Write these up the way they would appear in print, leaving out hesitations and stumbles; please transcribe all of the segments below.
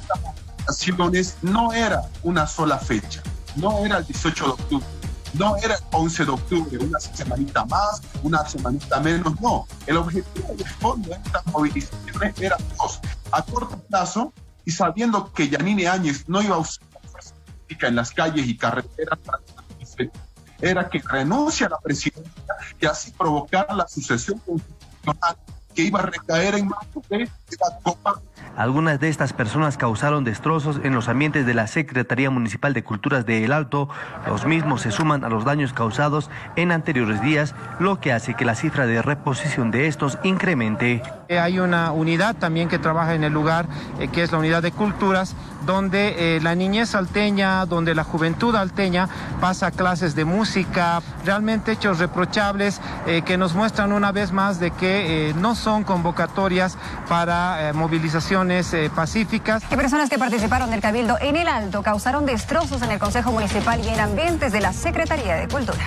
estas movilizaciones no era una sola fecha, no era el 18 de octubre, no era el 11 de octubre, una semanita más, una semanita menos, no. El objetivo de fondo de estas movilizaciones era dos: a corto plazo, y sabiendo que Yanine Áñez no iba a usar la fuerza política en las calles y carreteras para era que renuncie a la presidencia y así provocar la sucesión constitucional que iba a recaer en manos de la Copa. Algunas de estas personas causaron destrozos en los ambientes de la Secretaría Municipal de Culturas de El Alto. Los mismos se suman a los daños causados en anteriores días, lo que hace que la cifra de reposición de estos incremente. Hay una unidad también que trabaja en el lugar, que es la unidad de culturas, donde la niñez salteña, donde la juventud alteña pasa clases de música, realmente hechos reprochables que nos muestran una vez más de que no son convocatorias para movilizaciones pacíficas. Y personas que participaron del Cabildo en El Alto causaron destrozos en el Consejo Municipal y en ambientes de la Secretaría de Cultura.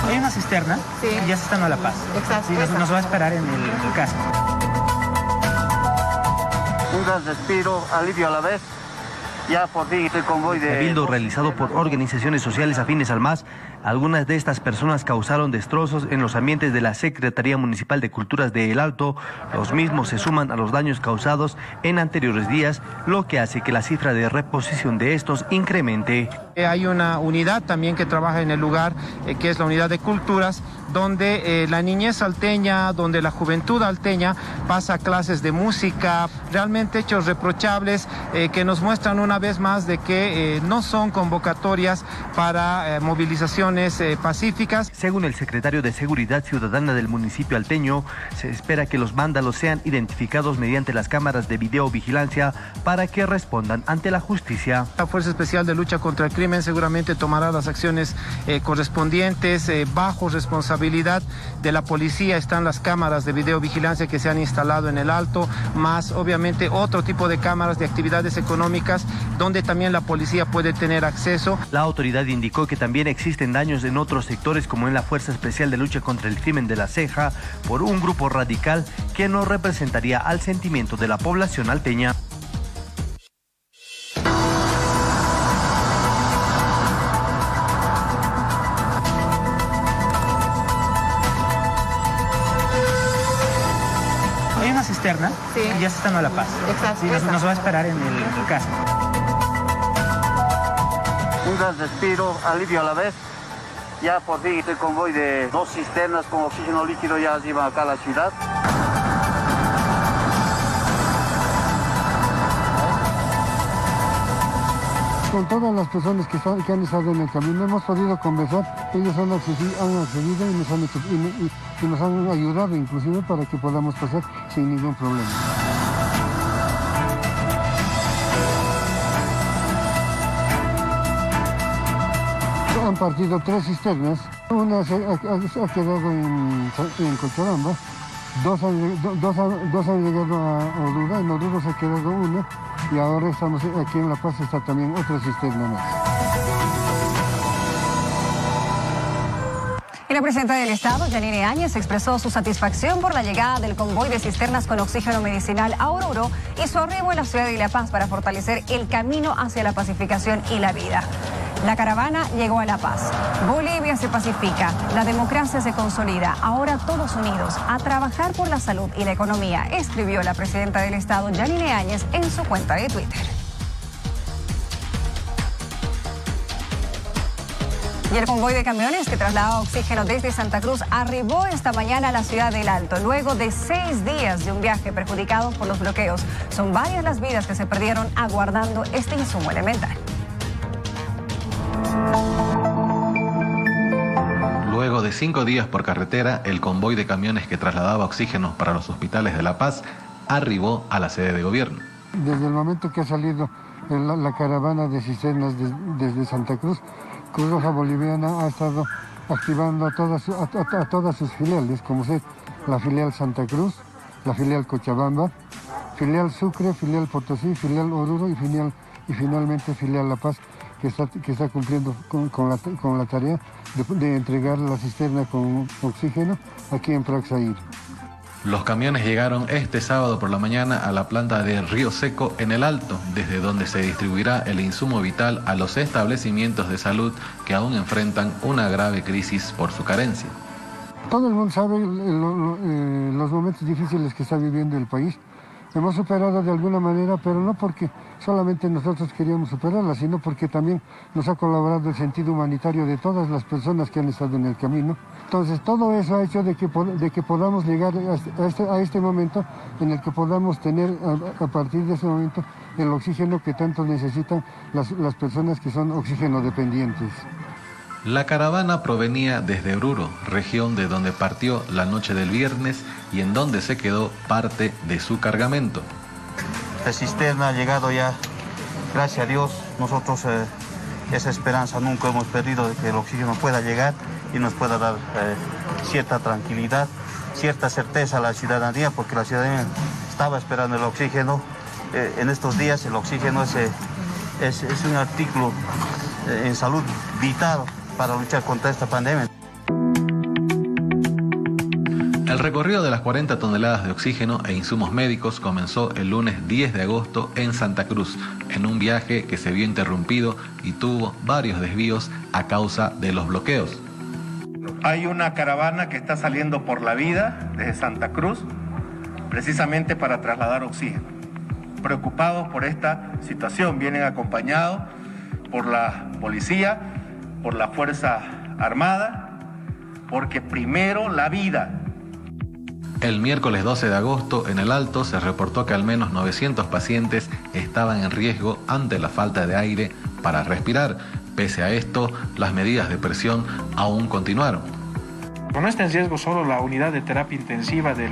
Hay una cisterna, sí, ya se está dando La Paz. Exacto. Sí, nos va a esperar en el casco. Un gran respiro, alivio a la vez. Ya por fin el convoy de... Cabildo realizado por organizaciones sociales afines al MAS. Algunas de estas personas causaron destrozos en los ambientes de la Secretaría Municipal de Culturas de El Alto. Los mismos se suman a los daños causados en anteriores días, lo que hace que la cifra de reposición de estos incremente. Hay una unidad también que trabaja en el lugar, que es la unidad de culturas, donde la niñez salteña, donde la juventud alteña pasa clases de música, realmente hechos reprochables que nos muestran una vez más de que no son convocatorias para movilizaciones pacíficas. Según el secretario de Seguridad Ciudadana del municipio alteño, se espera que los vándalos sean identificados mediante las cámaras de videovigilancia para que respondan ante la justicia. La Fuerza Especial de Lucha contra el Crimen seguramente tomará las acciones correspondientes bajo responsabilidad de la policía. Están las cámaras de videovigilancia que se han instalado en El Alto, más obviamente otro tipo de cámaras de actividades económicas donde también la policía puede tener acceso. La autoridad indicó que también existen daños en otros sectores, como en la Fuerza Especial de Lucha contra el Crimen de La Ceja, por un grupo radical que no representaría al sentimiento de la población alteña. Hay una cisterna, sí, ya se está dando La Paz. Exacto. Sí, nos va a esperar en el casco. Un gran respiro, alivio a la vez. Ya por fin el convoy de 2 cisternas con oxígeno líquido ya arriba acá a la ciudad. Con todas las personas que han estado en el camino hemos podido conversar. Ellos han accedido y nos han ayudado inclusive para que podamos pasar sin ningún problema. Han partido 3 cisternas, una ha quedado en Cochabamba, dos han llegado a Oruro, en Oruro se ha quedado una y ahora estamos aquí en La Paz, está también otra cisterna más. Y la presidenta del Estado, Yanine Áñez, expresó su satisfacción por la llegada del convoy de cisternas con oxígeno medicinal a Oruro y su arribo en la ciudad de La Paz para fortalecer el camino hacia la pacificación y la vida. La caravana llegó a La Paz. Bolivia se pacifica, la democracia se consolida. Ahora todos unidos a trabajar por la salud y la economía, escribió la presidenta del Estado, Yanine Áñez, en su cuenta de Twitter. Y el convoy de camiones que trasladaba oxígeno desde Santa Cruz arribó esta mañana a la ciudad del Alto, luego de 6 días de un viaje perjudicado por los bloqueos. Son varias las vidas que se perdieron aguardando este insumo elemental. Luego de 5 días por carretera, el convoy de camiones que trasladaba oxígenos para los hospitales de La Paz arribó a la sede de gobierno. Desde el momento que ha salido la caravana de cisternas desde Santa Cruz, Cruz Roja Boliviana ha estado activando a todas sus filiales, como es la filial Santa Cruz, la filial Cochabamba, filial Sucre, filial Potosí, filial Oruro y finalmente filial La Paz, que está cumpliendo con la tarea de entregar la cisterna con oxígeno aquí en Praxair. Los camiones llegaron este sábado por la mañana a la planta de Río Seco en el Alto, desde donde se distribuirá el insumo vital a los establecimientos de salud que aún enfrentan una grave crisis por su carencia. Todo el mundo sabe los momentos difíciles que está viviendo el país. Hemos superado de alguna manera, pero no porque solamente nosotros queríamos superarla, sino porque también nos ha colaborado el sentido humanitario de todas las personas que han estado en el camino. Entonces, todo eso ha hecho de que podamos llegar a este momento en el que podamos tener, a partir de ese momento, el oxígeno que tanto necesitan las personas que son oxígeno dependientes. La caravana provenía desde Oruro, región de donde partió la noche del viernes y en donde se quedó parte de su cargamento. La cisterna ha llegado ya, gracias a Dios. Nosotros esa esperanza nunca hemos perdido de que el oxígeno pueda llegar y nos pueda dar cierta tranquilidad, cierta certeza a la ciudadanía, porque la ciudadanía estaba esperando el oxígeno. En estos días el oxígeno es un artículo en salud vital para luchar contra esta pandemia. El recorrido de las 40 toneladas de oxígeno e insumos médicos comenzó el lunes 10 de agosto en Santa Cruz, en un viaje que se vio interrumpido y tuvo varios desvíos a causa de los bloqueos. Hay una caravana que está saliendo por la vida desde Santa Cruz, precisamente para trasladar oxígeno. Preocupados por esta situación, vienen acompañados por la policía, por la Fuerza Armada, porque primero la vida. El miércoles 12 de agosto, en el Alto, se reportó que al menos 900 pacientes estaban en riesgo ante la falta de aire para respirar. Pese a esto, las medidas de presión aún continuaron. No está en riesgo solo la unidad de terapia intensiva de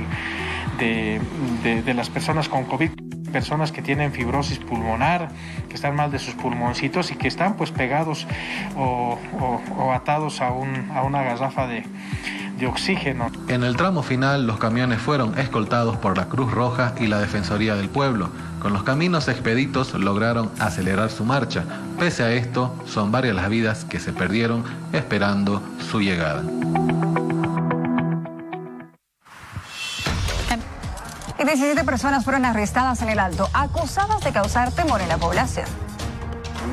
las personas con COVID, personas que tienen fibrosis pulmonar, que están mal de sus pulmoncitos y que están pues pegados o atados a una garrafa de oxígeno. En el tramo final, los camiones fueron escoltados por la Cruz Roja y la Defensoría del Pueblo. Con los caminos expeditos lograron acelerar su marcha. Pese a esto, son varias las vidas que se perdieron esperando su llegada. Y 17 personas fueron arrestadas en el Alto, acusadas de causar temor en la población.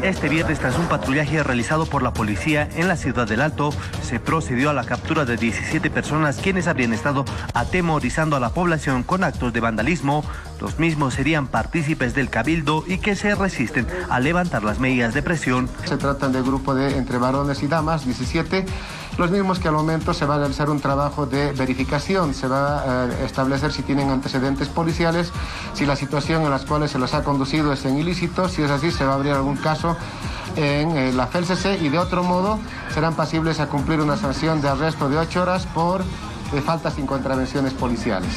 Este viernes, tras un patrullaje realizado por la policía en la ciudad del Alto, se procedió a la captura de 17 personas quienes habrían estado atemorizando a la población con actos de vandalismo. Los mismos serían partícipes del cabildo y que se resisten a levantar las medidas de presión. Se tratan de grupo de entre varones y damas, 17, los mismos que al momento se va a realizar un trabajo de verificación, se va a establecer si tienen antecedentes policiales, si la situación en las cuales se los ha conducido es en ilícito, si es así se va a abrir algún caso en la FELCC y de otro modo serán pasibles a cumplir una sanción de arresto de 8 horas por faltas sin contravenciones policiales.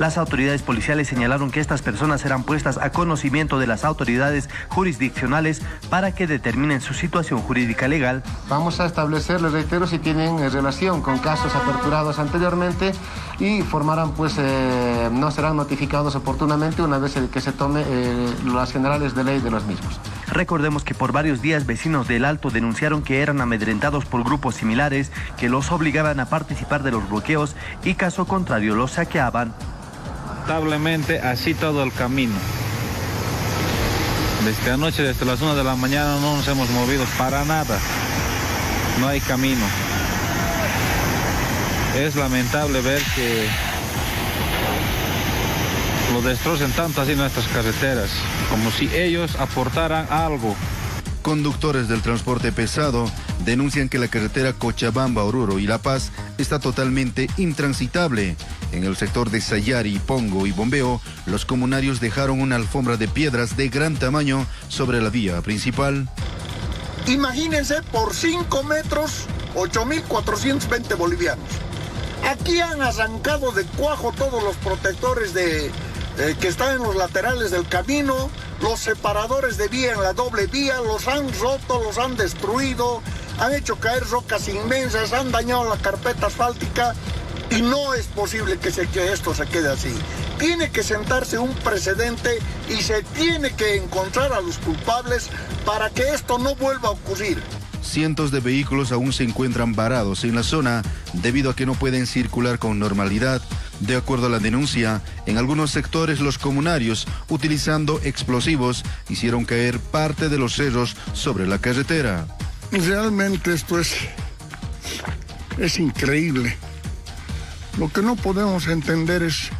Las autoridades policiales señalaron que estas personas serán puestas a conocimiento de las autoridades jurisdiccionales para que determinen su situación jurídica legal. Vamos a establecer, les reitero, si tienen relación con casos aperturados anteriormente y formarán, pues, no serán notificados oportunamente una vez que se tome las generales de ley de los mismos. Recordemos que por varios días vecinos del Alto denunciaron que eran amedrentados por grupos similares que los obligaban a participar de los bloqueos y caso contrario los saqueaban. Lamentablemente así todo el camino. Desde anoche, desde las 1 de la mañana no nos hemos movido para nada. No hay camino. Es lamentable ver que lo destrocen tanto así nuestras carreteras, como si ellos aportaran algo. Conductores del transporte pesado denuncian que la carretera Cochabamba-Oruro y La Paz está totalmente intransitable. En el sector de Sayari, Pongo y Bombeo, los comunarios dejaron una alfombra de piedras de gran tamaño sobre la vía principal. Imagínense, por 5 metros, 8.420 bolivianos. Aquí han arrancado de cuajo todos los protectores que están en los laterales del camino, los separadores de vía en la doble vía, los han roto, los han destruido, han hecho caer rocas inmensas, han dañado la carpeta asfáltica y no es posible que esto se quede así. tiene que sentarse un precedente y se tiene que encontrar a los culpables para que esto no vuelva a ocurrir. Cientos de vehículos aún se encuentran varados en la zona debido a que no pueden circular con normalidad. De acuerdo a la denuncia, en algunos sectores los comunarios, utilizando explosivos, hicieron caer parte de los cerros sobre la carretera. Realmente esto es increíble. Lo que no podemos entender es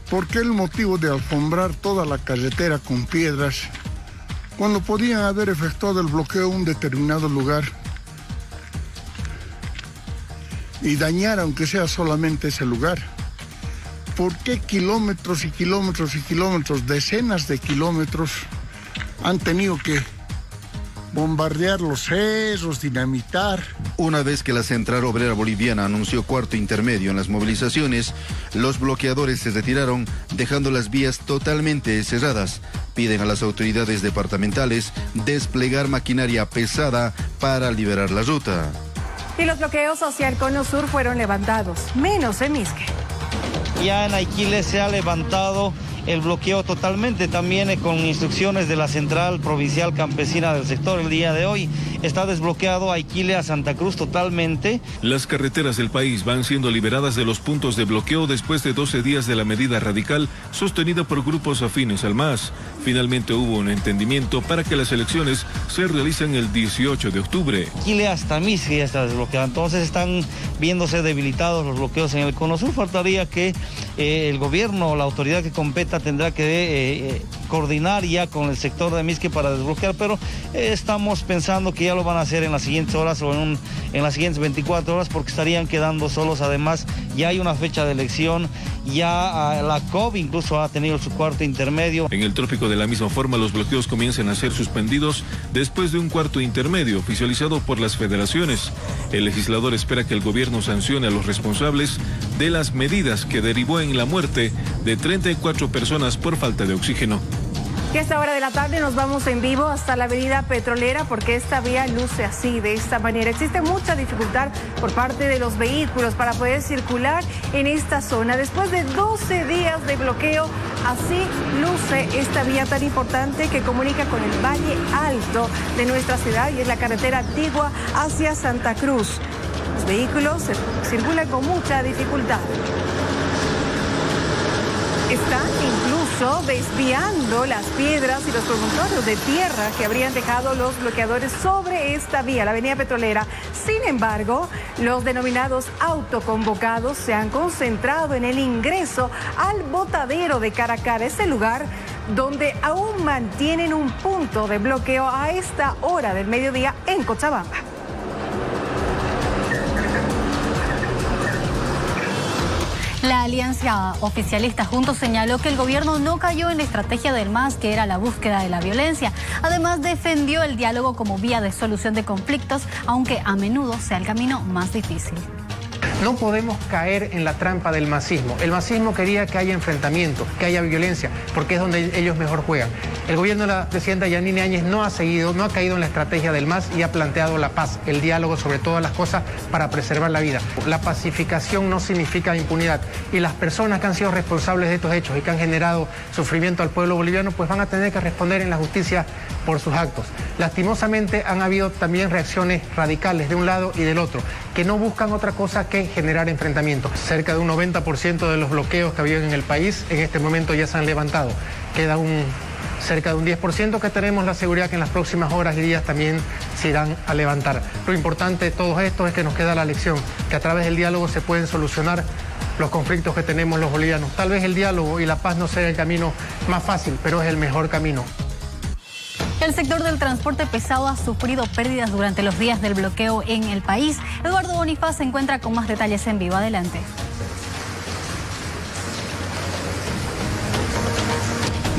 por qué el motivo de alfombrar toda la carretera con piedras cuando podían haber efectuado el bloqueo en un determinado lugar y dañar aunque sea solamente ese lugar. ¿Por qué kilómetros y kilómetros y kilómetros, decenas de kilómetros, han tenido que bombardear los cerros, dinamitar? Una vez que la Central Obrera Boliviana anunció cuarto intermedio en las movilizaciones, los bloqueadores se retiraron, dejando las vías totalmente cerradas. Piden a las autoridades departamentales desplegar maquinaria pesada para liberar la ruta. Y los bloqueos hacia el Cono Sur fueron levantados, menos en Misque. Ya en Aiquile se ha levantado el bloqueo totalmente, también con instrucciones de la Central Provincial Campesina del sector. El día de hoy está desbloqueado Aiquile a Santa Cruz totalmente. Las carreteras del país van siendo liberadas de los puntos de bloqueo después de 12 días de la medida radical sostenida por grupos afines al MAS. Finalmente hubo un entendimiento para que las elecciones se realicen el 18 de octubre. Aiquile hasta Misque ya está desbloqueado, entonces están viéndose debilitados los bloqueos en el Cono Sur. Faltaría que el gobierno o la autoridad que competa tendrá que coordinar ya con el sector de Misque para desbloquear, pero estamos pensando que ya lo van a hacer en las siguientes horas o en las siguientes 24 horas, porque estarían quedando solos. Además, ya hay una fecha de elección, ya la COB incluso ha tenido su cuarto intermedio. En el trópico, de la misma forma, los bloqueos comienzan a ser suspendidos después de un cuarto intermedio oficializado por las federaciones. El legislador espera que el gobierno sancione a los responsables de las medidas que derivó en la muerte de 34 personas por falta de oxígeno. Y a esta hora de la tarde nos vamos en vivo hasta la avenida Petrolera, porque esta vía luce así, de esta manera. Existe mucha dificultad por parte de los vehículos para poder circular en esta zona. Después de 12 días de bloqueo, así luce esta vía tan importante que comunica con el Valle Alto de nuestra ciudad, y es la carretera antigua hacia Santa Cruz. Los vehículos circulan con mucha dificultad. Están incluso desviando las piedras y los promontorios de tierra que habrían dejado los bloqueadores sobre esta vía, la avenida Petrolera. Sin embargo, los denominados autoconvocados se han concentrado en el ingreso al botadero de Caracara, ese lugar donde aún mantienen un punto de bloqueo a esta hora del mediodía en Cochabamba. La alianza oficialista Juntos señaló que el gobierno no cayó en la estrategia del MAS, que era la búsqueda de la violencia. Además, defendió el diálogo como vía de solución de conflictos, aunque a menudo sea el camino más difícil. No podemos caer en la trampa del masismo. El masismo quería que haya enfrentamiento, que haya violencia, porque es donde ellos mejor juegan. El gobierno de la presidenta Yanine Áñez no ha caído en la estrategia del MAS y ha planteado la paz, el diálogo sobre todas las cosas para preservar la vida. La pacificación no significa impunidad, y las personas que han sido responsables de estos hechos y que han generado sufrimiento al pueblo boliviano, pues van a tener que responder en la justicia por sus actos. Lastimosamente han habido también reacciones radicales de un lado y del otro, que no buscan otra cosa que generar enfrentamientos. Cerca de un 90% de los bloqueos que había en el país en este momento ya se han levantado. Queda cerca de un 10% que tenemos la seguridad que en las próximas horas y días también se irán a levantar. Lo importante de todo esto es que nos queda la lección, que a través del diálogo se pueden solucionar los conflictos que tenemos los bolivianos. Tal vez el diálogo y la paz no sea el camino más fácil, pero es el mejor camino. El sector del transporte pesado ha sufrido pérdidas durante los días del bloqueo en el país. Eduardo Bonifaz se encuentra con más detalles en vivo. Adelante.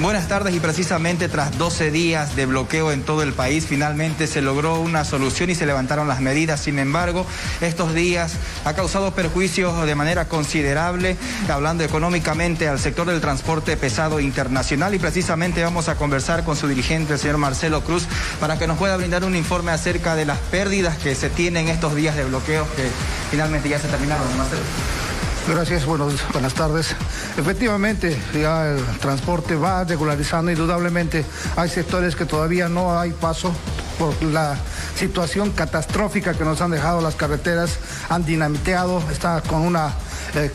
Buenas tardes, y precisamente tras 12 días de bloqueo en todo el país, finalmente se logró una solución y se levantaron las medidas. Sin embargo, estos días ha causado perjuicios de manera considerable, hablando económicamente, al sector del transporte pesado internacional, y precisamente vamos a conversar con su dirigente, el señor Marcelo Cruz, para que nos pueda brindar un informe acerca de las pérdidas que se tienen estos días de bloqueo que finalmente ya se terminaron, Marcelo. Gracias, buenas tardes. Efectivamente, ya el transporte va regularizando. Indudablemente hay sectores que todavía no hay paso por la situación catastrófica que nos han dejado las carreteras, han dinamiteado, está con una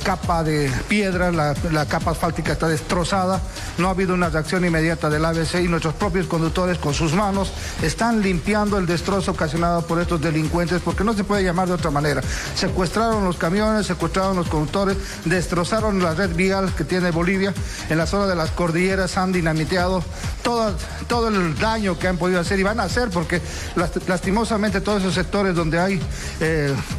capa de piedra, la capa asfáltica está destrozada, no ha habido una reacción inmediata del ABC y nuestros propios conductores con sus manos están limpiando el destrozo ocasionado por estos delincuentes, porque no se puede llamar de otra manera. Secuestraron los camiones, secuestraron los conductores, destrozaron la red vial que tiene Bolivia, en la zona de las cordilleras han dinamiteado todo el daño que han podido hacer y van a hacer, porque lastimosamente todos esos sectores donde hay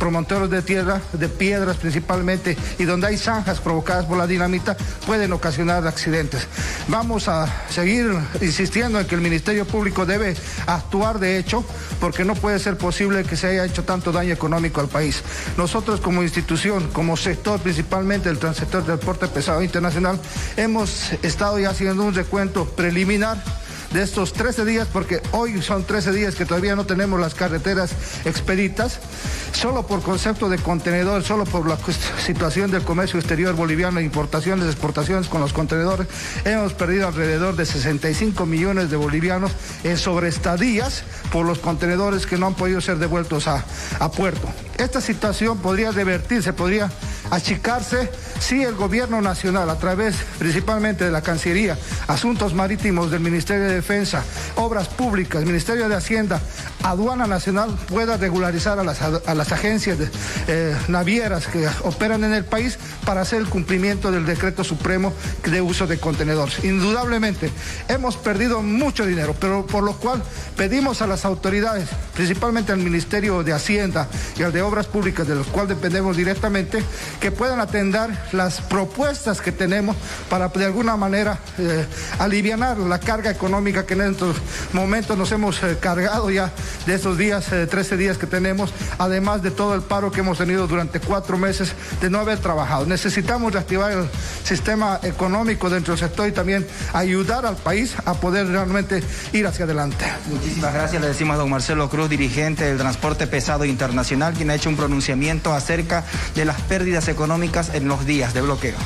promontorios de tierra, de piedras principalmente, y donde hay zanjas provocadas por la dinamita, pueden ocasionar accidentes. Vamos a seguir insistiendo en que el Ministerio Público debe actuar de hecho, porque no puede ser posible que se haya hecho tanto daño económico al país. Nosotros como institución, como sector, principalmente el sector del transporte pesado internacional, hemos estado ya haciendo un recuento preliminar de estos 13 días, porque hoy son 13 días que todavía no tenemos las carreteras expeditas, solo por concepto de contenedor, solo por la situación del comercio exterior boliviano, importaciones, exportaciones con los contenedores, hemos perdido alrededor de 65 millones de bolivianos en sobreestadías por los contenedores que no han podido ser devueltos a puerto. Esta situación podría revertirse, podría achicarse si el gobierno nacional, a través principalmente de la Cancillería, Asuntos Marítimos del Ministerio de Defensa, Obras Públicas, Ministerio de Hacienda, Aduana Nacional, pueda regularizar a las agencias navieras que operan en el país para hacer el cumplimiento del decreto supremo de uso de contenedores. Indudablemente hemos perdido mucho dinero, pero por lo cual pedimos a las autoridades, principalmente al Ministerio de Hacienda y al de Obras Públicas, de los cuales dependemos directamente, que puedan atender las propuestas que tenemos para de alguna manera alivianar la carga económica que en estos momentos nos hemos cargado ya de estos días, 13 días que tenemos, además de todo el paro que hemos tenido durante 4 meses de no haber trabajado. Necesitamos reactivar el sistema económico dentro del sector y también ayudar al país a poder realmente ir hacia adelante. Muchísimas gracias, le decimos a don Marcelo Cruz, dirigente del transporte pesado internacional, quien ha hecho un pronunciamiento acerca de las pérdidas económicas en los días de bloqueo.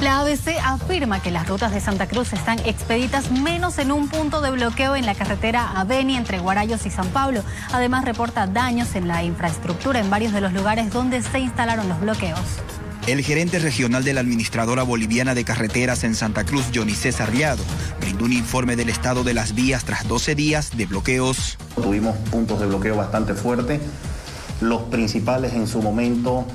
La ABC afirma que las rutas de Santa Cruz están expeditas menos en un punto de bloqueo en la carretera Aveni entre Guarayos y San Pablo. Además, reporta daños en la infraestructura en varios de los lugares donde se instalaron los bloqueos. El gerente regional de la Administradora Boliviana de Carreteras en Santa Cruz, Johnny César Riado, brindó un informe del estado de las vías tras 12 días de bloqueos. Tuvimos puntos de bloqueo bastante fuertes. Los principales en su momento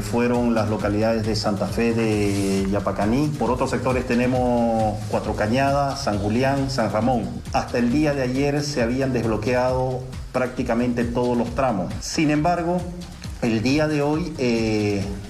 fueron las localidades de Santa Fe de Yapacaní. Por otros sectores tenemos Cuatro Cañadas, San Julián, San Ramón. Hasta el día de ayer se habían desbloqueado prácticamente todos los tramos. Sin embargo, el día de hoy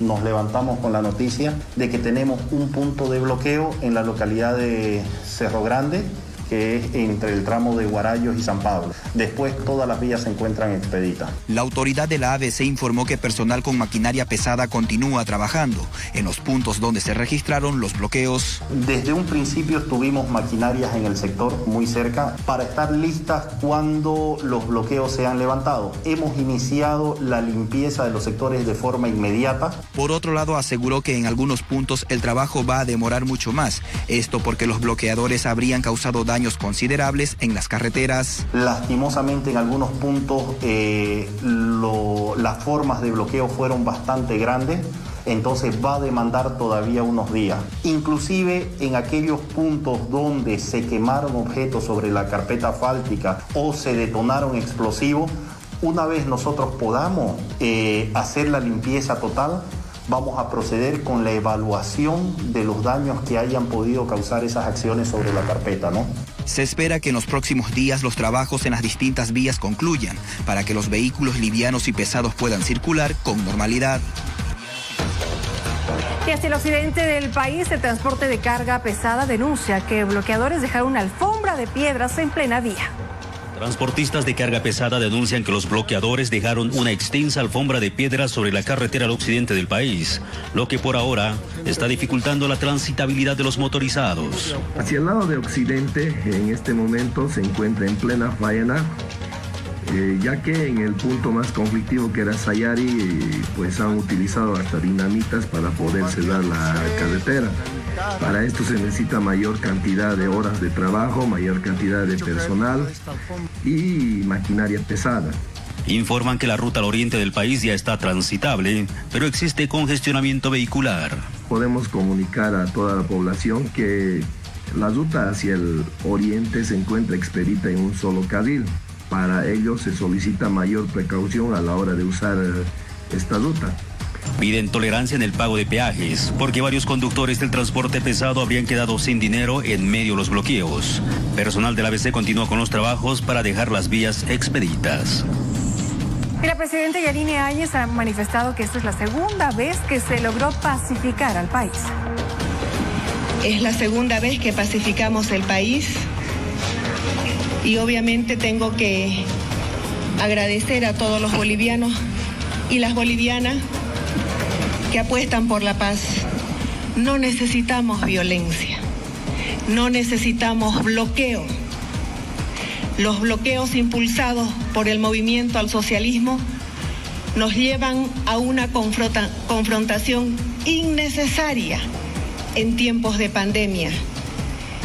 nos levantamos con la noticia de que tenemos un punto de bloqueo en la localidad de Cerro Grande, que es entre el tramo de Guarayos y San Pablo. Después todas las vías se encuentran expeditas. La autoridad de la ABC informó que personal con maquinaria pesada continúa trabajando en los puntos donde se registraron los bloqueos. Desde un principio tuvimos maquinarias en el sector muy cerca para estar listas cuando los bloqueos sean levantados. Hemos iniciado la limpieza de los sectores de forma inmediata. Por otro lado, aseguró que en algunos puntos el trabajo va a demorar mucho más. Esto porque los bloqueadores habrían causado daños considerables en las carreteras. Lastimosamente en algunos puntos las formas de bloqueo fueron bastante grandes, entonces va a demandar todavía unos días. Inclusive en aquellos puntos donde se quemaron objetos sobre la carpeta asfáltica o se detonaron explosivos, una vez nosotros podamos hacer la limpieza total, vamos a proceder con la evaluación de los daños que hayan podido causar esas acciones sobre la carpeta, ¿no? Se espera que en los próximos días los trabajos en las distintas vías concluyan para que los vehículos livianos y pesados puedan circular con normalidad. Y hacia el occidente del país, el transporte de carga pesada denuncia que bloqueadores dejaron una alfombra de piedras en plena vía. Transportistas de carga pesada denuncian que los bloqueadores dejaron una extensa alfombra de piedras sobre la carretera al occidente del país, lo que por ahora está dificultando la transitabilidad de los motorizados. Hacia el lado de occidente, en este momento se encuentra en plena faena ya que en el punto más conflictivo que era Sayari, pues han utilizado hasta dinamitas para poder cerrar la carretera. Para esto se necesita mayor cantidad de horas de trabajo, mayor cantidad de personal y maquinaria pesada. Informan que la ruta al oriente del país ya está transitable, pero existe congestionamiento vehicular. Podemos comunicar a toda la población que la ruta hacia el oriente se encuentra expedita en un solo carril. Para ello se solicita mayor precaución a la hora de usar esta ruta. Piden tolerancia en el pago de peajes, porque varios conductores del transporte pesado habrían quedado sin dinero en medio de los bloqueos. Personal del ABC continúa con los trabajos para dejar las vías expeditas. La presidenta Yanine Áñez ha manifestado que esta es la segunda vez que se logró pacificar al país. Es la segunda vez que pacificamos el país y obviamente tengo que agradecer a todos los bolivianos y las bolivianas que apuestan por la paz. No necesitamos violencia, no necesitamos bloqueo. Los bloqueos impulsados por el movimiento al socialismo nos llevan a una confrontación innecesaria en tiempos de pandemia,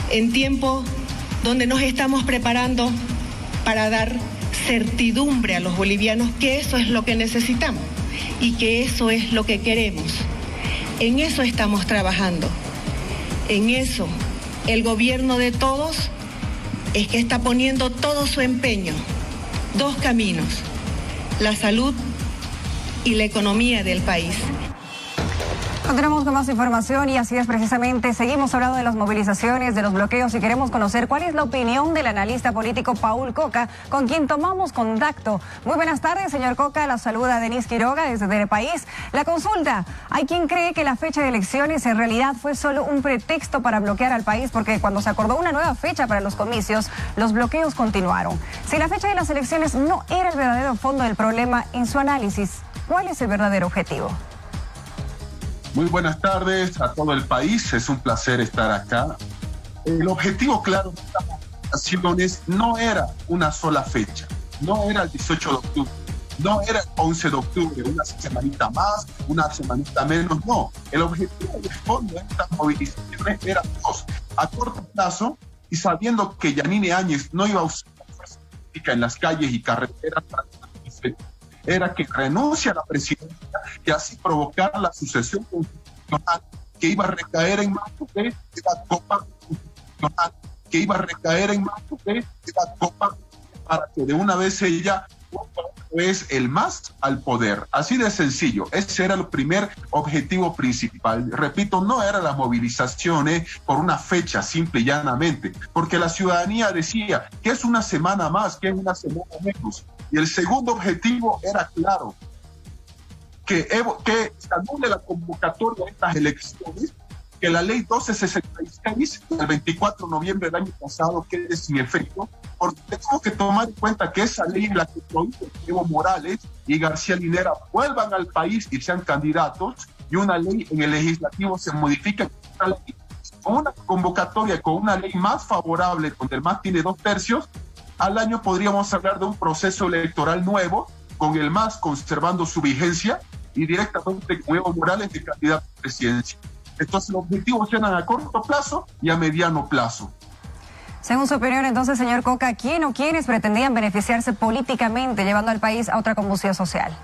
en tiempos donde nos estamos preparando para dar certidumbre a los bolivianos que eso es lo que necesitamos y que eso es lo que queremos. En eso estamos trabajando, en eso el gobierno de todos es que está poniendo todo su empeño. Dos caminos, la salud y la economía del país. Continuamos con más información y así es precisamente. Seguimos hablando de las movilizaciones, de los bloqueos y queremos conocer cuál es la opinión del analista político Paul Coca, con quien tomamos contacto. Muy buenas tardes, señor Coca. La saluda Denise Quiroga desde Telepaís. La consulta. Hay quien cree que la fecha de elecciones en realidad fue solo un pretexto para bloquear al país porque cuando se acordó una nueva fecha para los comicios, los bloqueos continuaron. Si la fecha de las elecciones no era el verdadero fondo del problema, en su análisis, ¿cuál es el verdadero objetivo? Muy buenas tardes a todo el país, es un placer estar acá. El objetivo claro de estas movilizaciones no era una sola fecha, no era el 18 de octubre, no era el 11 de octubre, una semanita más, una semanita menos, no. El objetivo de fondo de estas movilizaciones era dos, a corto plazo y sabiendo que Yanine Áñez no iba a usar la fuerza política en las calles y carreteras para era que renuncia a la presidencia y así provocar la sucesión constitucional que iba a recaer en manos de la Copa Constitucional, que iba a recaer en manos de la Copa para que de una vez ella es el más al poder. Así de sencillo. Ese era el primer objetivo principal. Repito, no eran las movilizaciones por una fecha simple y llanamente, porque la ciudadanía decía que es una semana más, que es una semana menos. Y el segundo objetivo era claro, que se anule la convocatoria de estas elecciones, que la ley 1266 del 24 de noviembre del año pasado quede sin efecto, porque tenemos que tomar en cuenta que esa ley en la que prohíbe que Evo Morales y García Linera vuelvan al país y sean candidatos, y una ley en el legislativo se modifica con una convocatoria, con una ley más favorable, donde el MAS tiene 2/3, al año podríamos hablar de un proceso electoral nuevo, con el MAS conservando su vigencia y directamente con Evo Morales de candidato a presidencia. Entonces los objetivos eran a corto plazo y a mediano plazo. Según su opinión, entonces, señor Coca, ¿quién o quiénes pretendían beneficiarse políticamente llevando al país a otra convulsión social?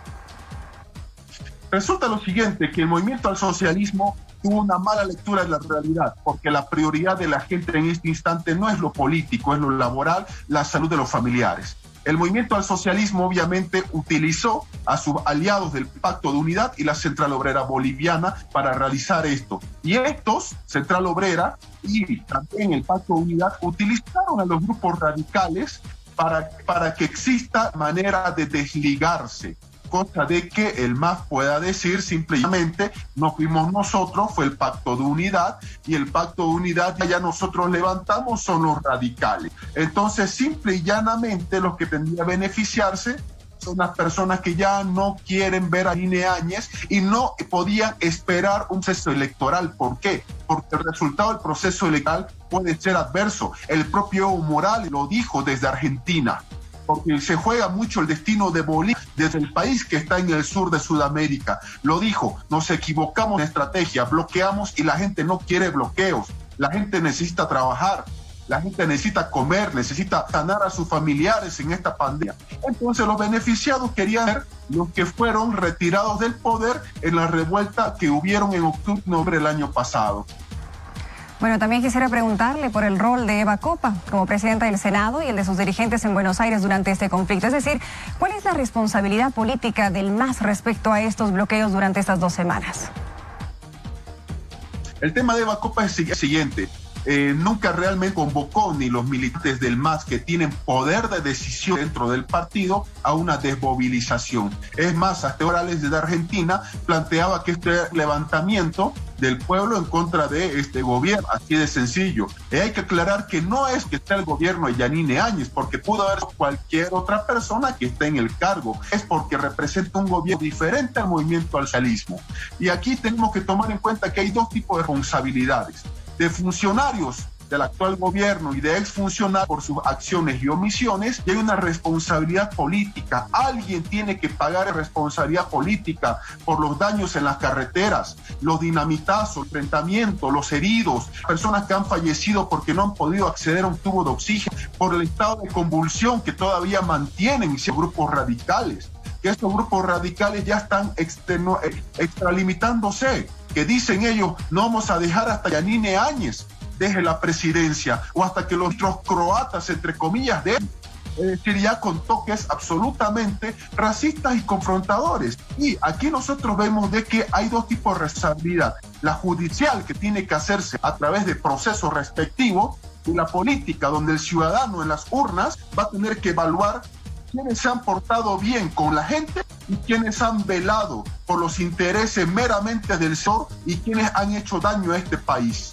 Resulta lo siguiente, que el movimiento al socialismo tuvo una mala lectura de la realidad, porque la prioridad de la gente en este instante no es lo político, es lo laboral, la salud de los familiares. El movimiento al socialismo obviamente utilizó a sus aliados del Pacto de Unidad y la Central Obrera Boliviana para realizar esto. Y estos, Central Obrera y también el Pacto de Unidad, utilizaron a los grupos radicales para que exista manera de desligarse, cosa de que el MAS pueda decir simplemente no fuimos nosotros, fue el Pacto de Unidad, y el Pacto de Unidad ya nosotros levantamos son los radicales. Entonces, simple y llanamente, los que tendrían que beneficiarse son las personas que ya no quieren ver a Yanine Áñez y no podían esperar un proceso electoral. ¿Por qué? Porque el resultado del proceso electoral puede ser adverso. El propio Evo Morales lo dijo desde Argentina. porque se juega mucho el destino de Bolivia desde el país que está en el sur de Sudamérica. Lo dijo, nos equivocamos en estrategia, bloqueamos y la gente no quiere bloqueos. La gente necesita trabajar, la gente necesita comer, necesita sanar a sus familiares en esta pandemia. Entonces los beneficiados querían ser los que fueron retirados del poder en la revuelta que hubieron en octubre del año pasado. Bueno, también quisiera preguntarle por el rol de Eva Copa como presidenta del Senado y el de sus dirigentes en Buenos Aires durante este conflicto. Es decir, ¿cuál es la responsabilidad política del MAS respecto a estos bloqueos durante estas 2 semanas? El tema de Eva Copa es el siguiente. Nunca realmente convocó ni los militantes del MAS que tienen poder de decisión dentro del partido a una desmovilización. Es más, hasta Morales de Argentina planteaba que este levantamiento del pueblo en contra de este gobierno, así de sencillo. Hay que aclarar que no es que esté el gobierno de Yanine Áñez, porque pudo haber cualquier otra persona que esté en el cargo, es porque representa un gobierno diferente al movimiento al socialismo. Y aquí tenemos que tomar en cuenta que hay 2 tipos de responsabilidades: de funcionarios del actual gobierno y de exfuncionarios por sus acciones y omisiones, y hay una responsabilidad política. Alguien tiene que pagar responsabilidad política por los daños en las carreteras, los dinamitazos, el enfrentamiento, los heridos, personas que han fallecido porque no han podido acceder a un tubo de oxígeno, por el estado de convulsión que todavía mantienen esos grupos radicales, que estos grupos radicales ya están extralimitándose, que dicen ellos, no vamos a dejar hasta Yanine Áñez deje la presidencia o hasta que los croatas, entre comillas, dejen. Es decir, ya con toques absolutamente racistas y confrontadores. Y aquí nosotros vemos de que hay 2 tipos de responsabilidad: la judicial, que tiene que hacerse a través de procesos respectivos, y la política, donde el ciudadano en las urnas va a tener que evaluar quiénes se han portado bien con la gente y quienes han velado por los intereses meramente del sector y quienes han hecho daño a este país.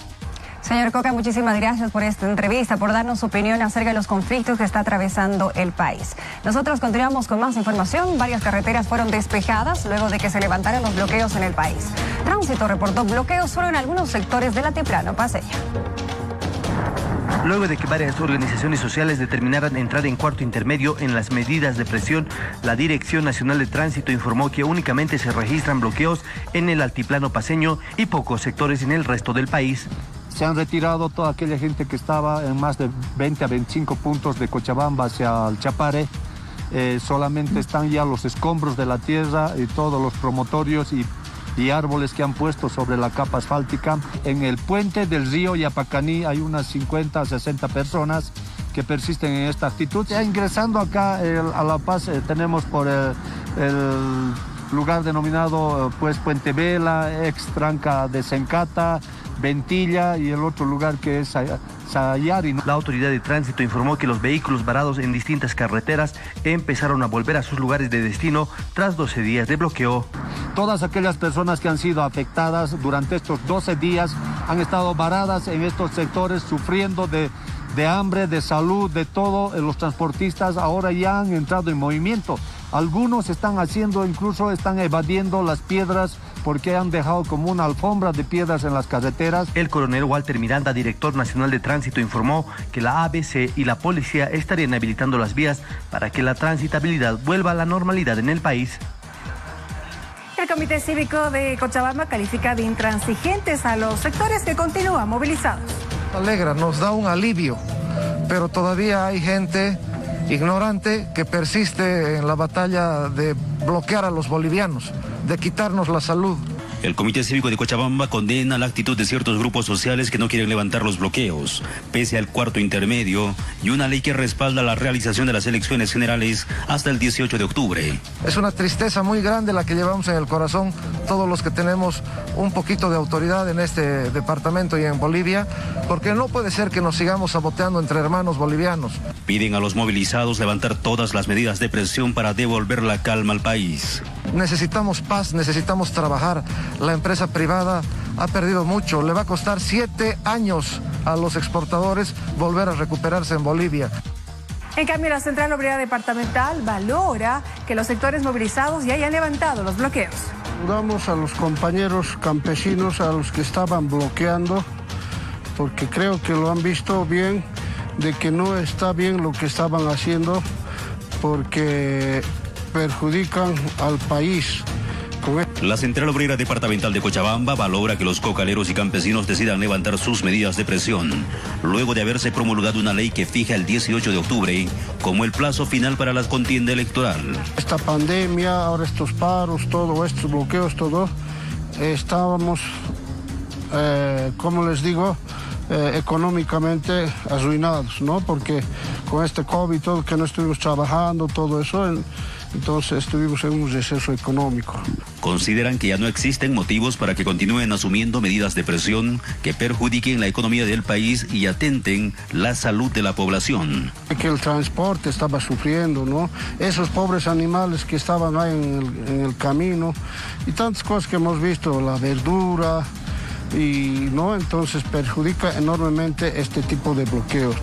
Señor Coca, muchísimas gracias por esta entrevista, por darnos su opinión acerca de los conflictos que está atravesando el país. Nosotros continuamos con más información. Varias carreteras fueron despejadas luego de que se levantaran los bloqueos en el país. Tránsito reportó bloqueos solo en algunos sectores del altiplano paceño. Luego de que varias organizaciones sociales determinaran entrar en cuarto intermedio en las medidas de presión, la Dirección Nacional de Tránsito informó que únicamente se registran bloqueos en el altiplano paceño y pocos sectores en el resto del país. Se han retirado toda aquella gente que estaba en más de 20 a 25 puntos de Cochabamba hacia el Chapare. Solamente están ya los escombros de la tierra y todos los promotorios y árboles que han puesto sobre la capa asfáltica. En el puente del río Yapacaní hay unas 50 a 60 personas que persisten en esta actitud. Ya ingresando acá a La Paz tenemos por el lugar denominado pues Puente Vela, ex Tranca de Sencata, Ventilla y el otro lugar que es Sayari. La autoridad de tránsito informó que los vehículos varados en distintas carreteras empezaron a volver a sus lugares de destino tras 12 días de bloqueo. Todas aquellas personas que han sido afectadas durante estos 12 días han estado varadas en estos sectores sufriendo de hambre, de salud, de todo. Los transportistas ahora ya han entrado en movimiento. Algunos están evadiendo las piedras porque han dejado como una alfombra de piedras en las carreteras. El coronel Walter Miranda, director nacional de tránsito, informó que la ABC y la policía estarían habilitando las vías para que la transitabilidad vuelva a la normalidad en el país. El Comité Cívico de Cochabamba califica de intransigentes a los sectores que continúan movilizados. Alegra, nos da un alivio, pero todavía hay gente ignorante que persiste en la batalla de bloquear a los bolivianos, de quitarnos la salud. El Comité Cívico de Cochabamba condena la actitud de ciertos grupos sociales que no quieren levantar los bloqueos, pese al cuarto intermedio y una ley que respalda la realización de las elecciones generales hasta el 18 de octubre. Es una tristeza muy grande la que llevamos en el corazón todos los que tenemos un poquito de autoridad en este departamento y en Bolivia, porque no puede ser que nos sigamos saboteando entre hermanos bolivianos. Piden a los movilizados levantar todas las medidas de presión para devolver la calma al país. Necesitamos paz, necesitamos trabajar. La empresa privada ha perdido mucho. Le va a costar 7 años a los exportadores volver a recuperarse en Bolivia. En cambio, la Central Obrera Departamental valora que los sectores movilizados ya hayan levantado los bloqueos. Saludamos a los compañeros campesinos, a los que estaban bloqueando, porque creo que lo han visto bien, de que no está bien lo que estaban haciendo, porque perjudican al país. La Central Obrera Departamental de Cochabamba valora que los cocaleros y campesinos decidan levantar sus medidas de presión, luego de haberse promulgado una ley que fija el 18 de octubre como el plazo final para la contienda electoral. Esta pandemia, ahora estos paros, todos estos bloqueos, todo, estábamos, como les digo, económicamente arruinados, ¿no? Porque con este COVID, todo que no estuvimos trabajando, todo eso, entonces estuvimos en un receso económico. Consideran que ya no existen motivos para que continúen asumiendo medidas de presión que perjudiquen la economía del país y atenten la salud de la población. Que el transporte estaba sufriendo, ¿no? Esos pobres animales que estaban ahí en el camino y tantas cosas que hemos visto, la verdura, y no, entonces perjudica enormemente este tipo de bloqueos.